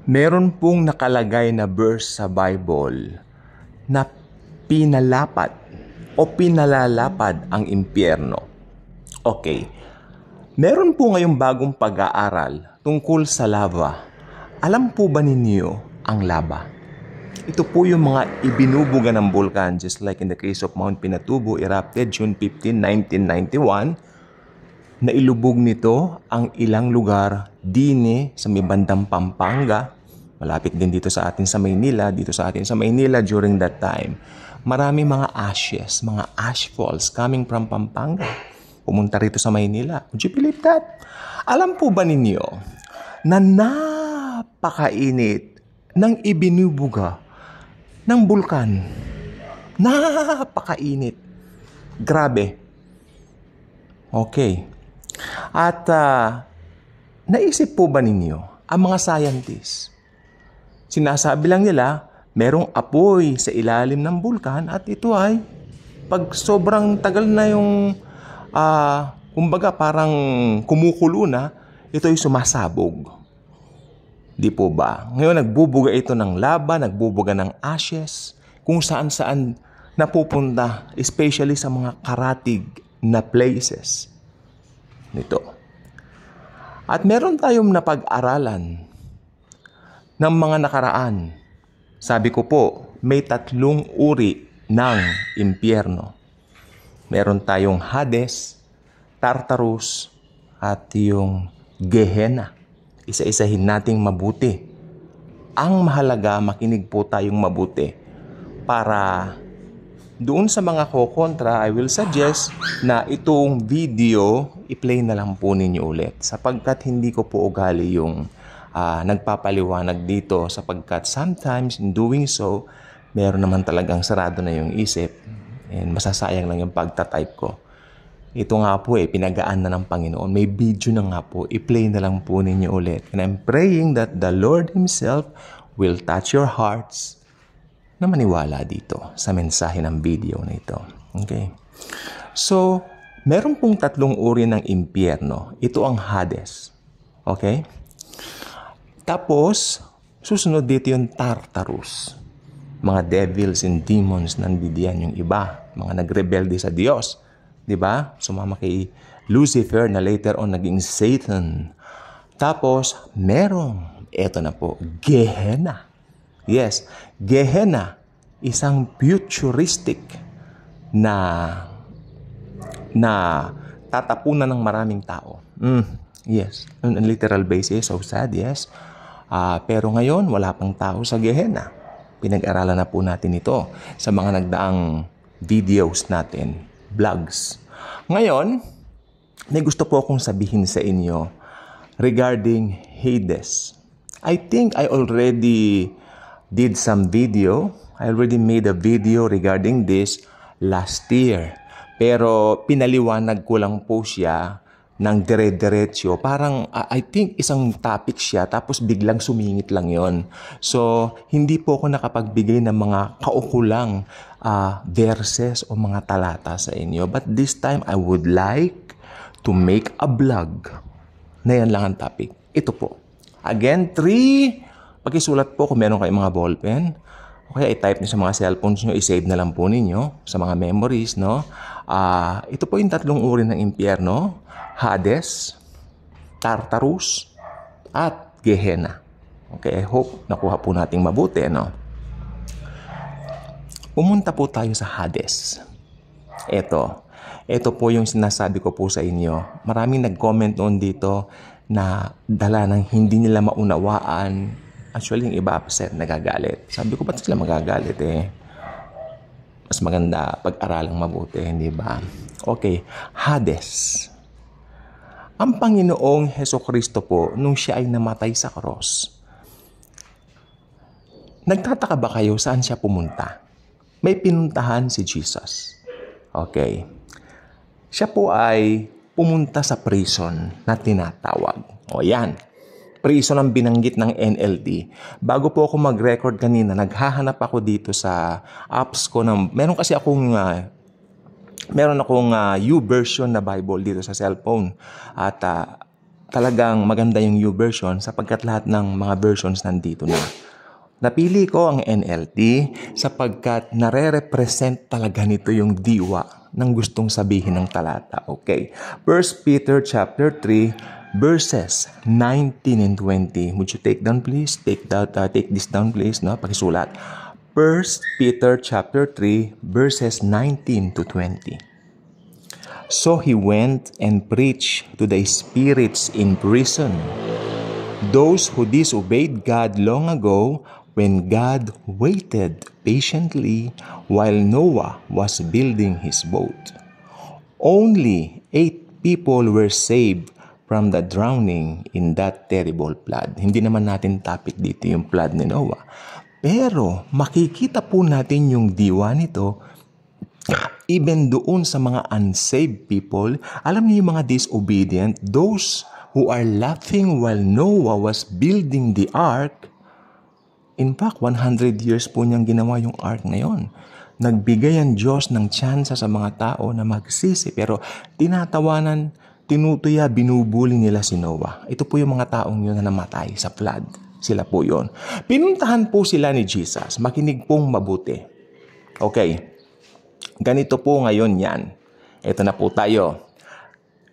Meron pong nakalagay na verse sa Bible na pinalapat o pinalalapad ang impyerno. Okay. Meron po ngayong bagong pag-aaral tungkol sa lava. Alam po ba ninyo ang lava? Ito po yung mga ibinubuga ng bulkan, just like in the case of Mount Pinatubo, erupted June 15, 1991. Nailubog nito ang ilang lugar dini sa may bandang Pampanga, malapit din dito sa atin sa Maynila, during that time. Marami mga ashes, mga ash falls coming from Pampanga. Pumunta rito sa Maynila. Would you believe that? Alam po ba ninyo na napakainit ng ibinubuga ng bulkan? Napakainit. Grabe. Okay. At naisip po ba ninyo ang mga scientists? Sinasabi lang nila merong apoy sa ilalim ng bulkan at ito ay pag sobrang tagal na yung kumbaga parang kumukulo na, ito ay sumasabog. Di po ba? Ngayon nagbubuga ito ng lava, nagbubuga ng ashes, kung saan-saan napupunta, especially sa mga karatig na places nito. At meron tayong napag-aralan ng mga nakaraan. Sabi ko po, may 3 uri ng impyerno. Meron tayong Hades, Tartarus, at yung Gehenna. Isa-isahin nating mabuti. Ang mahalaga, makinig po tayong mabuti para doon sa mga kokontra, I will suggest na itong video, i-play na lang po ninyo ulit. Sapagkat hindi ko po ugali yung nagpapaliwanag dito. Sapagkat sometimes in doing so, meron naman talagang sarado na yung isip. And masasayang lang yung pagtatype ko. Ito nga po pinagaan na ng Panginoon. May video na nga po, i-play na lang po ninyo ulit. And I'm praying that the Lord Himself will touch your hearts na maniwala dito sa mensahe ng video na ito. Okay? So, meron pong 3 uri ng impyerno. Ito ang Hades. Okay? Tapos, susunod dito yung Tartarus. Mga devils and demons nandidiyan yung iba. Mga nagrebelde sa Diyos. Diba? Sumama kay Lucifer na later on naging Satan. Tapos, merong, eto na po, Gehenna. Yes, Gehenna, isang futuristic na tatapunan ng maraming tao. Yes, on a literal basis, so sad, yes. Pero ngayon, wala pang tao sa Gehenna. Pinag-aralan na po natin ito sa mga nagdaang videos natin, vlogs. Ngayon, may gusto po akong sabihin sa inyo regarding Hades. I think I already did some video. I already made a video regarding this last year. Pero pinaliwanag ko lang po siya ng dire-diretso. Parang I think isang topic siya tapos biglang sumingit lang yon. So, hindi po ako nakapagbigay ng mga kaukulang verses o mga talata sa inyo. But this time, I would like to make a vlog na yan lang ang topic. Ito po. Again, 3. Pakisulat po kung meron kayong mga ballpen. Okay, i-type niyo sa mga cellphones niyo, i-save na lang po ninyo sa mga memories, no? Ito po yung 3 uri ng impyerno. Hades, Tartarus, at Gehenna. Okay, I hope nakuha po nating mabuti, no? Pumunta po tayo sa Hades. Ito po yung sinasabi ko po sa inyo. Maraming nag-comment noon dito na dala ng hindi nila maunawaan. Actually, yung iba upset, nagagalit. Sabi ko, ba't sila magagalit Mas maganda pag-aralang mabuti, hindi ba? Okay, Hades. Ang Panginoong Hesukristo po, nung siya ay namatay sa cross, nagtataka ba kayo saan siya pumunta? May pinuntahan si Jesus. Okay. Siya po ay pumunta sa prison na tinatawag. O yan. Prison ang binanggit ng NLT. Bago po ako mag-record kanina, naghahanap ako dito sa apps ko. Meron akong YouVersion na Bible dito sa cellphone. At talagang maganda yung YouVersion sapagkat lahat ng mga versions nandito na. Napili ko ang NLT sapagkat nare-represent talaga nito yung diwa ng gustong sabihin ng talata. Okay. 1 Peter chapter 3 verses 19 and 20. Would you take down please? Take this down please, no? Pakisulat. 1 Peter chapter 3 verses 19 to 20. So he went and preached to the spirits in prison, those who disobeyed God long ago, when God waited patiently while Noah was building his boat. Only 8 people were saved from the drowning in that terrible flood. Hindi naman natin topic dito yung flood ni Noah. Pero makikita po natin yung diwa nito even doon sa mga unsaved people. Alam niyo yung mga disobedient, those who are laughing while Noah was building the ark. In fact, 100 years po niyang ginawa yung ark na yon. Nagbigay ang Diyos ng tsansa sa mga tao na magsisi, pero tinatawanan, tinutuya, binubuli nila si Noah. Ito po yung mga taong yun na namatay sa flood. Sila po yun. Pinuntahan po sila ni Jesus. Makinig pong mabuti. Okay. Ganito po ngayon yan. Ito na po tayo.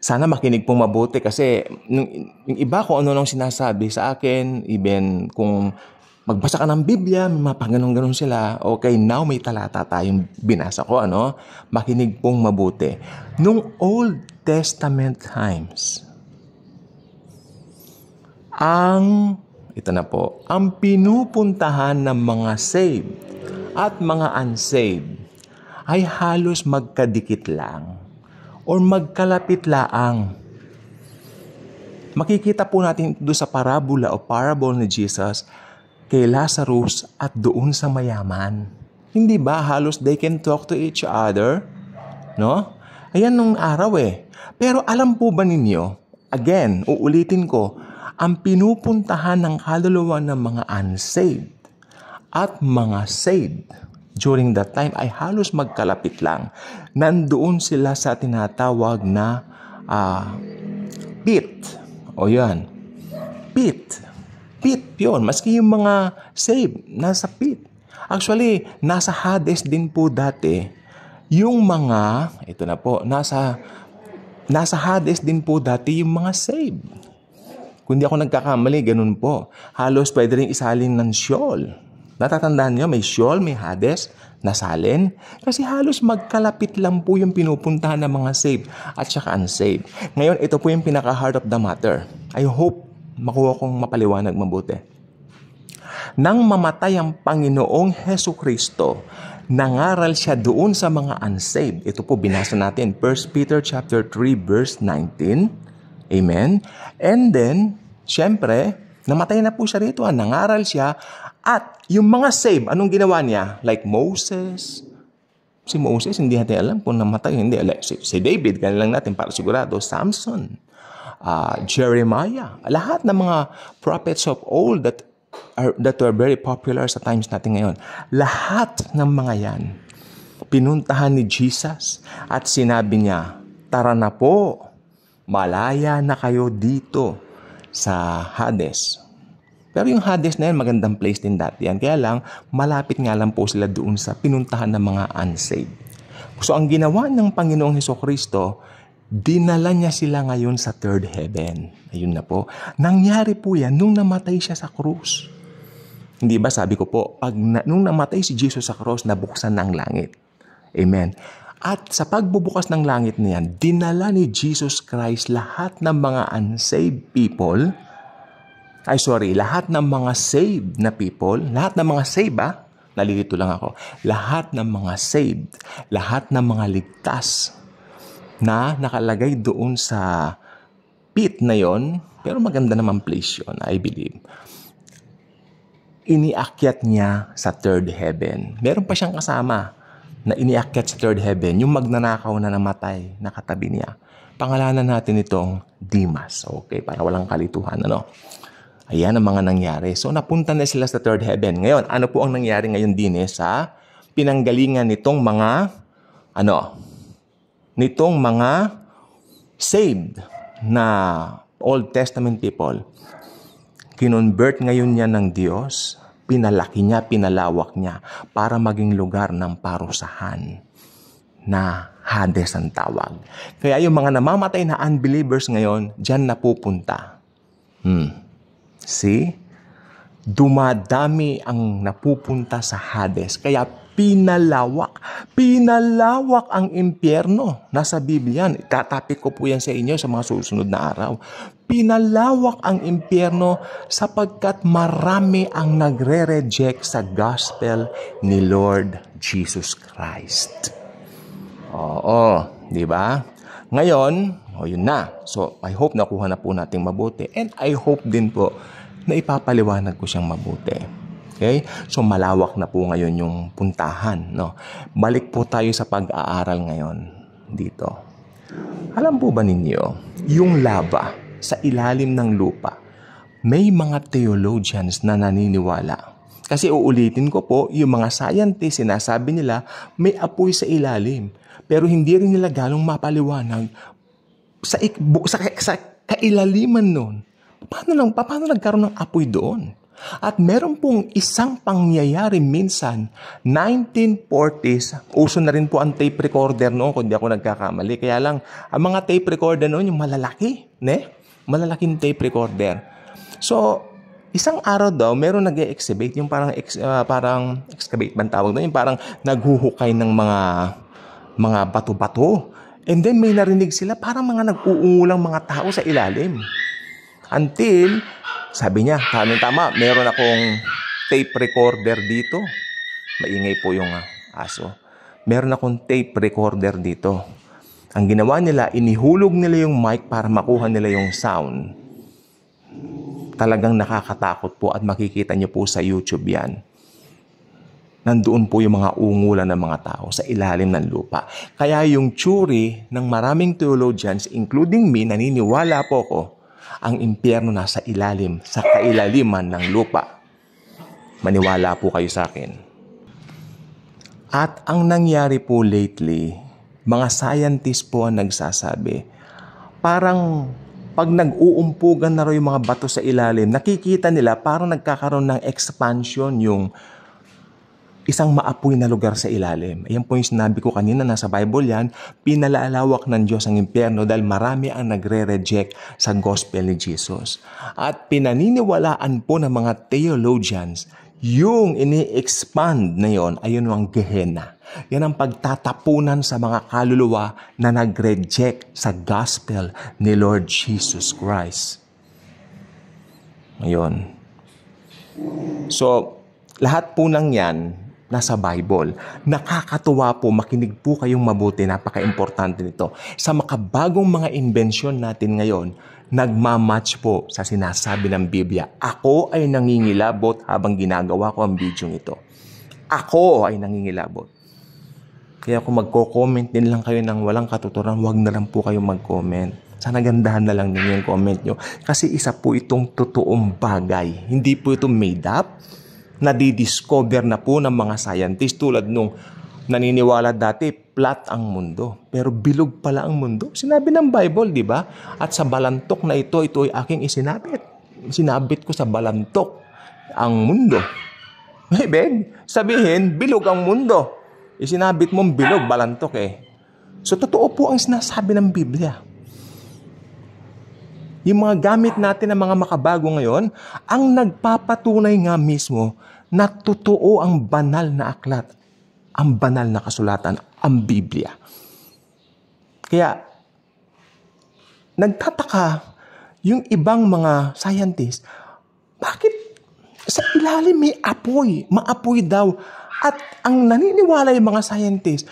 Sana makinig pong mabuti kasi yung iba kung ano nang sinasabi sa akin, even kung magbasa ka ng Biblia, may mga pagganon-ganon sila. Okay, now may talata tayong binasa ko, ano? Makinig pong mabuti. Nung Old Testament times, ito na po, ang pinupuntahan ng mga saved at mga unsaved ay halos magkadikit lang or magkalapit laang. Makikita po natin doon sa parabola o parable ni Jesus kay Lazarus at doon sa mayaman. Hindi ba halos they can talk to each other? No? Ayan nung araw eh. Pero alam po ba ninyo, again, uulitin ko, ang pinupuntahan ng kaluluwa ng mga unsaved at mga saved during that time ay halos magkalapit lang. Nandoon sila sa tinatawag na pit. O yan. Pit. Pit yun. Maski yung mga saved, nasa pit. Actually, nasa Hades din po dati. Yung mga, ito na po, nasa Hades din po dati yung mga saved. Kung di ako nagkakamali, ganun po. Halos pwede rin isalin ng Sheol. Natatandaan nyo, may Sheol, may Hades, nasalin. Kasi halos magkalapit lang po yung pinupuntahan ng mga saved at saka unsaved. Ngayon, ito po yung pinaka-heart of the matter. I hope makuha kong mapaliwanag mabuti. Nang mamatay ang Panginoong Hesukristo, nangaral siya doon sa mga unsaved. Ito po binasa natin, 1 Peter chapter 3 verse 19. Amen. And then, syempre, namatay na po siya rito. Nangaral siya. At yung mga saved, anong ginawa niya? Like Moses. Si Moses, hindi natin alam kung namatay. Hindi. Si David, ganun lang natin para sigurado. Samson. Jeremiah. Lahat ng mga prophets of old that are very popular sa times natin ngayon. Lahat ng mga yan, pinuntahan ni Jesus at sinabi niya, tara na po, malaya na kayo dito sa Hades. Pero yung Hades na yan, magandang place din dati yan. Kaya lang, malapit nga lang po sila doon sa pinuntahan ng mga unsaved. So ang ginawa ng Panginoong Hesukristo, dinala niya sila ngayon sa third heaven. Ayun na po. Nangyari po yan nung namatay siya sa krus. Hindi ba sabi ko po, nung namatay si Jesus sa krus, nabuksan ng langit. Amen. At sa pagbubukas ng langit na yan, dinala ni Jesus Christ lahat ng mga unsaved people, lahat ng mga saved na people, lahat ng mga saved nalilito lang ako, lahat ng mga saved, lahat ng mga ligtas na nakalagay doon sa pit na yon, pero maganda naman place yon, I believe. Iniakyat niya sa third heaven. Meron pa siyang kasama na iniakyat sa third heaven, yung magnanakaw na namatay, nakatabi niya. Pangalanan natin itong Dimas. Okay, para walang kalituhan, ano? Ayan ang mga nangyari. So, napunta na sila sa third heaven. Ngayon, ano po ang nangyari ngayon din sa pinanggalingan nitong mga, nitong mga saved na Old Testament people, kinonvert ngayon niya ng Diyos, pinalaki niya, pinalawak niya para maging lugar ng parusahan na Hades ang tawag. Kaya yung mga namamatay na unbelievers ngayon, dyan napupunta. See? Dumadami ang napupunta sa Hades. Kaya pinalawak ang impyerno. Nasa Biblia yan. Tatapik ko po yan sa inyo sa mga susunod na araw. Pinalawak ang impyerno sapagkat marami ang nagre-reject sa gospel ni Lord Jesus Christ. Oo, di ba? Ngayon, yun na. So, I hope nakuha na po natin mabuti. And I hope din po na ipapaliwanag ko siyang mabuti. Okay? So, malawak na po ngayon yung puntahan. No? Balik po tayo sa pag-aaral ngayon dito. Alam po ba ninyo, yung lava sa ilalim ng lupa, may mga theologians na naniniwala. Kasi uulitin ko po, yung mga scientists, sinasabi nila, may apoy sa ilalim. Pero hindi rin nila galong mapaliwanag sa kailaliman nun. Paano nagkaroon ng apoy doon? At meron pong isang pangyayari minsan, 1940s, uso na rin po ang tape recorder noon, kung di ako nagkakamali. Kaya lang, ang mga tape recorder noon, yung malalaki, malalaking tape recorder. So, isang araw daw, meron nag-e-excavate, yung parang excavate man tawag doon, yung parang naghuhukay ng mga bato-bato. And then may narinig sila, parang mga nag-uungulang mga tao sa ilalim. Until, sabi niya, tama, meron akong tape recorder dito. Maingay po yung aso. Meron akong tape recorder dito. Ang ginawa nila, inihulog nila yung mic para makuha nila yung sound. Talagang nakakatakot po at makikita niyo po sa YouTube yan. Nandoon po yung mga ungulan ng mga tao sa ilalim ng lupa. Kaya yung theory ng maraming theologians, including me, naniniwala po ko, ang impyerno nasa ilalim, sa kailaliman ng lupa. Maniwala po kayo sa akin. At ang nangyari po lately, mga scientists po ang nagsasabi, parang pag nag-uumpugan na raw yung mga bato sa ilalim, nakikita nila parang nagkakaroon ng expansion yung isang maapoy na lugar sa ilalim. Ayan po yung sinabi ko kanina, nasa Bible yan, pinalalawak ng Diyos ang impyerno dahil marami ang nagre-reject sa gospel ni Jesus. At pinaniniwalaan po ng mga theologians, yung ini-expand na yon ay yun ang Gehenna. Yan ang pagtatapunan sa mga kaluluwa na nag-reject sa gospel ni Lord Jesus Christ. Ngayon. So, lahat po ng yan, nasa Bible. Nakakatuwa po, makinig po kayong mabuti, napaka-importante nito. Sa makabagong mga inbensyon natin ngayon, nagmamatch po sa sinasabi ng Biblia. Ako ay nangingilabot habang ginagawa ko ang video ito. Ako ay nangingilabot. Kaya kung magko-comment din lang kayo ng walang katuturan, wag na lang po kayong mag-comment. Sana gandahan na lang ninyo yung comment nyo. Kasi isa po itong totoong bagay. Hindi po ito made up. Nadidiscover na po ng mga scientists tulad nung naniniwala dati flat ang mundo pero bilog pala ang mundo. Sinabi ng Bible, di ba? At sa balantok na ito ay aking isinabit. Sinabit ko sa balantok ang mundo. Ibig sabihin, bilog ang mundo. Isinabit mong bilog, balantok So totoo po ang sinasabi ng Biblia. Yung mga gamit natin ng mga makabago ngayon, ang nagpapatunay nga mismo na totoo ang banal na aklat, ang banal na kasulatan, ang Biblia. Kaya, nagtataka yung ibang mga scientists, bakit sa ilalim may apoy, maapoy daw. At ang naniniwala yung mga scientists,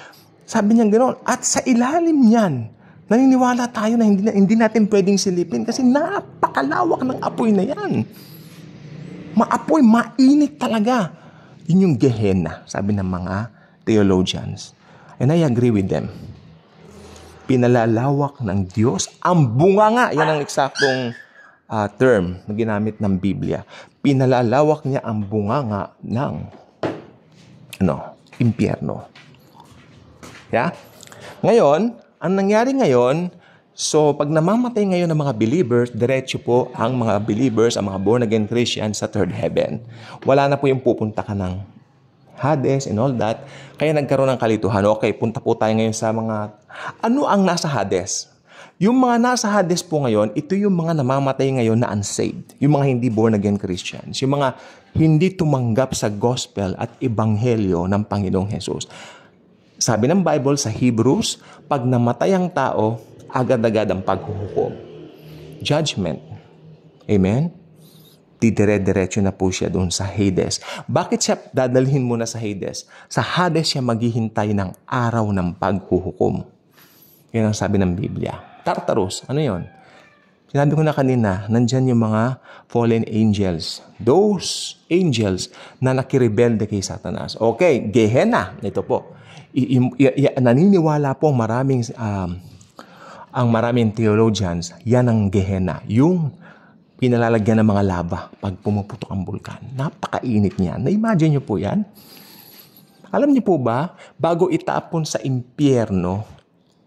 sabi niya gano'n, at sa ilalim niyan, naniniwala tayo na hindi natin pwedeng silipin kasi napakalawak ng apoy na yan. Maapoy, mainit talaga. Yun yung Gehenna, sabi ng mga theologians. And I agree with them. Pinalalawak ng Diyos ang bunganga. Yan ang eksaktong term na ginamit ng Biblia. Pinalalawak niya ang bunganga ng impyerno. Yeah? Ngayon, ang nangyari ngayon, So, pag namamatay ngayon ng mga believers, diretso po ang mga believers, ang mga born-again Christians sa third heaven. Wala na po yung pupunta ka ng Hades and all that. Kaya nagkaroon ng kalituhan. Okay, punta po tayo ngayon sa mga... Ano ang nasa Hades? Yung mga nasa Hades po ngayon, ito yung mga namamatay ngayon na unsaved. Yung mga hindi born-again Christians. Yung mga hindi tumanggap sa gospel at ebanghelyo ng Panginoong Jesus. Sabi ng Bible sa Hebrews, pag namatay ang tao, agad-agad ang paghuhukom. Judgment. Amen? Didire-diretso na po siya doon sa Hades. Bakit siya dadalhin mo na sa Hades? Sa Hades siya maghihintay ng araw ng paghuhukom. Yan ang sabi ng Biblia. Tartarus, ano yon? Sinabi ko na kanina, nandyan yung mga fallen angels. Those angels na nakirebelde kay Satanas. Okay, Gehenna. Ito po. Naniniwala po ang maraming theologians, yan ang Gehenna. Yung pinalalagyan ng mga lava pag pumuputok ang bulkan. Napakainit niyan. Na-imagine niyo po yan? Alam niyo po ba, bago itapon sa impyerno,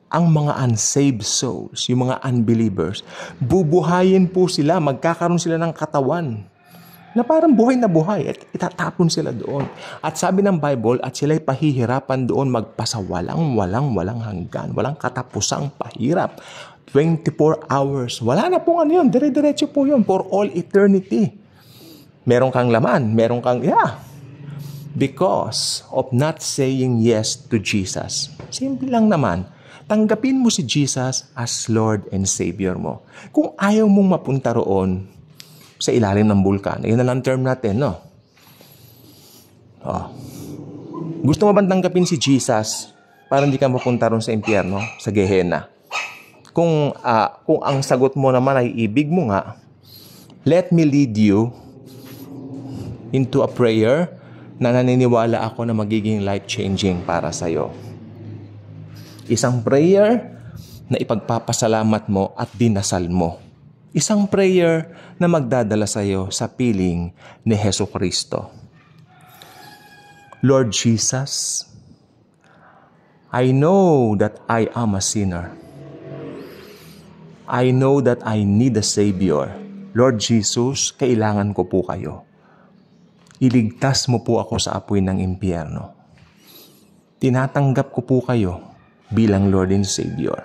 ang mga unsaved souls, yung mga unbelievers, bubuhayin po sila, magkakaroon sila ng katawan na parang buhay na buhay at itatapon sila doon. At sabi ng Bible, at sila'y pahihirapan doon magpasawalang walang hanggan, walang katapusang pahirap. 24 hours. Wala na pong ano yun. Dire-diretso po yun for all eternity. Meron kang laman. Meron kang, because of not saying yes to Jesus. Simple lang naman. Tanggapin mo si Jesus as Lord and Savior mo. Kung ayaw mong mapunta roon sa ilalim ng bulkan, yun na lang term natin, no? Gusto mo bang tanggapin si Jesus para hindi ka mapunta roon sa impyerno, sa Gehenna? Kung ang sagot mo naman ay ibig mo nga, let me lead you into a prayer na naniniwala ako na magiging life-changing para sa'yo. Isang prayer na ipagpapasalamat mo at dinasal mo. Isang prayer na magdadala sa'yo sa piling ni Jesucristo. Lord Jesus, I know that I am a sinner. I know that I need a Savior. Lord Jesus, kailangan ko po kayo. Iligtas mo po ako sa apoy ng impyerno. Tinatanggap ko po kayo bilang Lord and Savior.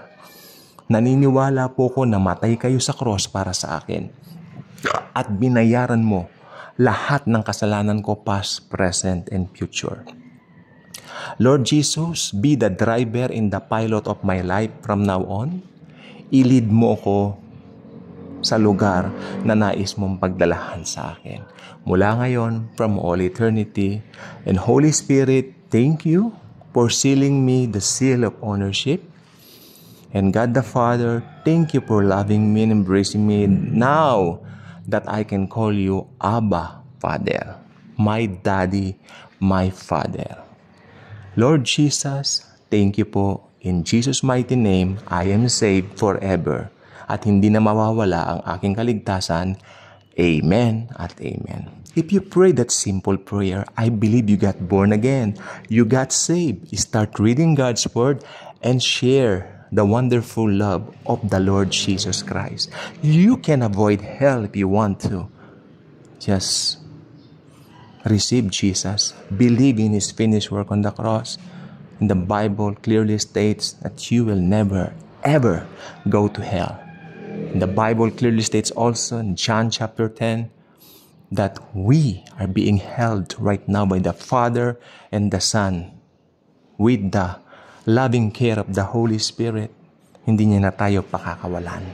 Naniniwala po ko na matay kayo sa cross para sa akin. At binayaran mo lahat ng kasalanan ko past, present, and future. Lord Jesus, be the driver and the pilot of my life from now on. I-lead mo ko sa lugar na nais mong pagdalahan sa akin. Mula ngayon, from all eternity. And Holy Spirit, thank you for sealing me the seal of ownership. And God the Father, thank you for loving me and embracing me now that I can call you Abba, Father. My Daddy, my Father. Lord Jesus, thank you po. In Jesus' mighty name, I am saved forever. At hindi na mawawala ang aking kaligtasan. Amen at amen. If you pray that simple prayer, I believe you got born again. You got saved. Start reading God's Word and share the wonderful love of the Lord Jesus Christ. You can avoid hell if you want to. Just receive Jesus. Believe in His finished work on the cross. And the Bible clearly states that you will never, ever go to hell. And the Bible clearly states also in John chapter 10 that we are being held right now by the Father and the Son with the loving care of the Holy Spirit. Hindi niya na tayo pakakawalan.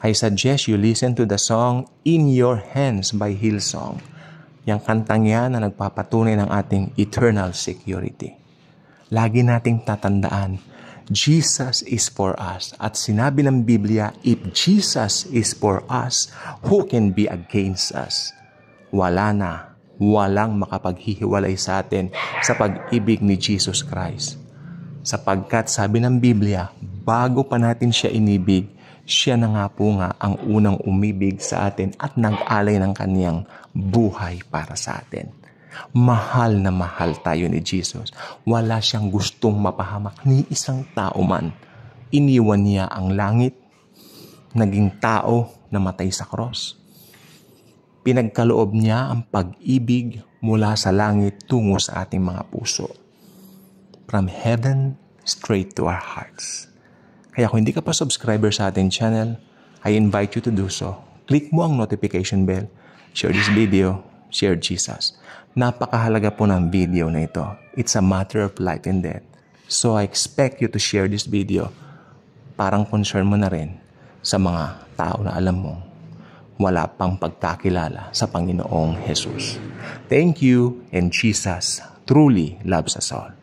I suggest you listen to the song In Your Hands by Hillsong. Yang kantang yan na nagpapatunay ng ating eternal security. Lagi nating tatandaan, Jesus is for us. At sinabi ng Biblia, if Jesus is for us, who can be against us? Walang makapaghihiwalay sa atin sa pag-ibig ni Jesus Christ. Sapagkat sabi ng Biblia, bago pa natin siya inibig, siya na nga po nga ang unang umibig sa atin at nag-alay ng kaniyang buhay para sa atin. Mahal na mahal tayo ni Jesus. Wala siyang gustong mapahamak ni isang tao man. iniwan niya ang langit, naging tao na matay sa cross. Pinagkaloob niya ang pag-ibig mula sa langit tungo sa ating mga puso. From heaven straight to our hearts. Kaya kung hindi ka pa subscriber sa ating channel, I invite you to do so. Click mo ang notification bell, share this video, share Jesus. Napakahalaga po ng video na ito. It's a matter of life and death. So I expect you to share this video. Parang concern mo na rin sa mga tao na alam mo wala pang pagkakilala sa Panginoong Jesus. Thank you, and Jesus truly loves us all.